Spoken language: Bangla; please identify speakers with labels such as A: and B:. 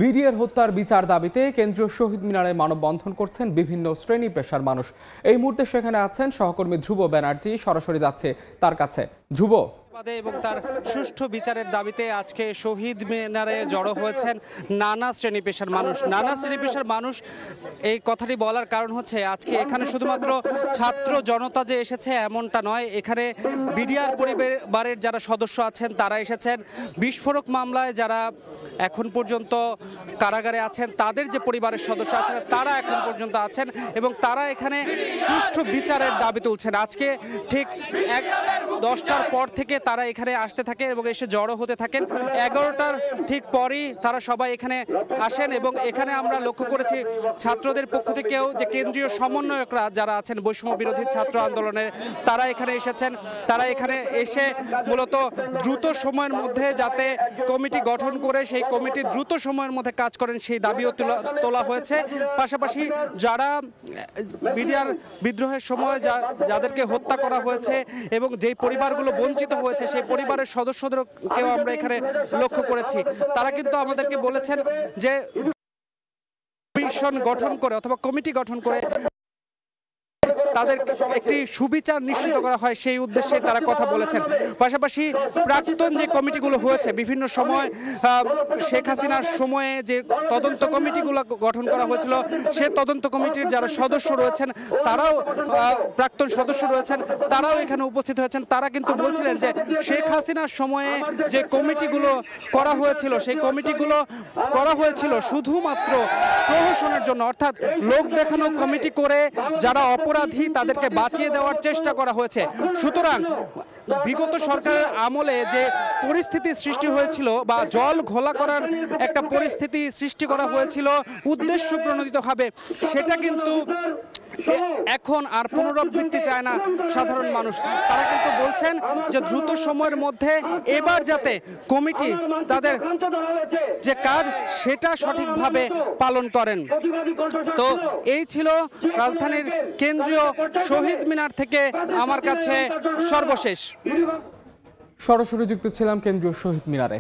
A: বিডিআর হত্যার বিচার দাবিতে কেন্দ্রীয় শহীদ মিনারে মানববন্ধন করছেন বিভিন্ন শ্রেণী পেশার মানুষ। এই মুহূর্তে সেখানে আছেন সহকর্মী ধ্রুব ব্যানার্জি, সরাসরি যাচ্ছে তার কাছে। ধ্রুব,
B: এবং তার সুষ্ঠু বিচারের দাবিতে আজকে শহীদ মিনারে জড়ো হয়েছেন নানা শ্রেণী পেশার মানুষ। এই কথাটি বলার কারণ হচ্ছে আজকে এখানে শুধুমাত্র ছাত্র জনতা যে এসেছে এমনটা নয়, এখানে বিডিআর পরিবারের যারা সদস্য আছেন তারা এসেছেন। বিস্ফোরক মামলায় যারা এখন পর্যন্ত কারাগারে আছেন তাদের যে পরিবারের সদস্য আছেন তারা এখন পর্যন্ত আছেন এবং তারা এখানে সুষ্ঠু বিচারের দাবি তুলছেন। আজকে ঠিক 10টার পর থেকে তারা এখানে আসতে থাকে এবং এসে জড়ো হতে থাকেন। 11টার ঠিক পরই তারা সবাই এখানে আসেন এবং এখানে আমরা লক্ষ্য করেছি ছাত্রদের পক্ষ থেকেও যে কেন্দ্রীয় সমন্বয়করা যারা আছেন বৈষম্য বিরোধী ছাত্র আন্দোলনের, তারা এখানে এসেছেন। তারা এখানে এসে মূলত দ্রুত সময়ের মধ্যে যাতে কমিটি গঠন করে সেই কমিটি দ্রুত সময়ের মধ্যে কাজ করেন সেই দাবিও তোলা হয়েছে। পাশাপাশি যারা বিডিআর বিদ্রোহের সময় যাদেরকে হত্যা করা হয়েছে এবং যেই পরিবারগুলো বঞ্চিত হয়েছে সেই পরিবারের সদস্যদেরকেও আমরা এখানে লক্ষ্য করেছি। তারা কিন্তু আমাদেরকে বলেছেন যে কমিশন গঠন করে অথবা কমিটি গঠন করে তাদের একটি সুবিচার নিশ্চিত করা হয় সেই উদ্দেশ্যে তারা কথা বলেছেন। পাশাপাশি প্রাক্তন যে কমিটিগুলো হয়েছে বিভিন্ন সময় শেখ হাসিনার সময়ে যে তদন্ত কমিটিগুলো গঠন করা হয়েছিল সে তদন্ত কমিটির যারা সদস্য রয়েছেন তারাও প্রাক্তন সদস্য রয়েছেন, তারাও এখানে উপস্থিত হয়েছেন। তারা কিন্তু বলছিলেন যে শেখ হাসিনার সময়ে যে কমিটিগুলো করা হয়েছিল সেই কমিটিগুলো করা হয়েছিল শুধুমাত্র প্রহসনের জন্য, অর্থাৎ লোক দেখানো কমিটি করে যারা অপরাধী তাদেরকে বাঁচিয়ে দেওয়ার চেষ্টা করা হয়েছে। সুতরাং বিগত সরকারের আমলে যে পরিস্থিতি সৃষ্টি হয়েছিল বা জল ঘোলা করার একটা পরিস্থিতি সৃষ্টি করা হয়েছিল উদ্দেশ্য প্রণোদিতভাবে, সেটা কিন্তু এখন আর পুনরাবৃত্তি চায় না সাধারণ মানুষ। তারা কিন্তু বলছেন যে দ্রুত সময়ের মধ্যে এবার যাতে কমিটি তাদের যে কাজ সেটা সঠিকভাবে পালন করেন। তো এই ছিল রাজধানীর কেন্দ্রীয় শহীদ মিনার থেকে আমার কাছে সর্বশেষ।
A: সরাসরি যুক্ত ছিলাম কেন্দ্রীয় শহীদ মিনারে।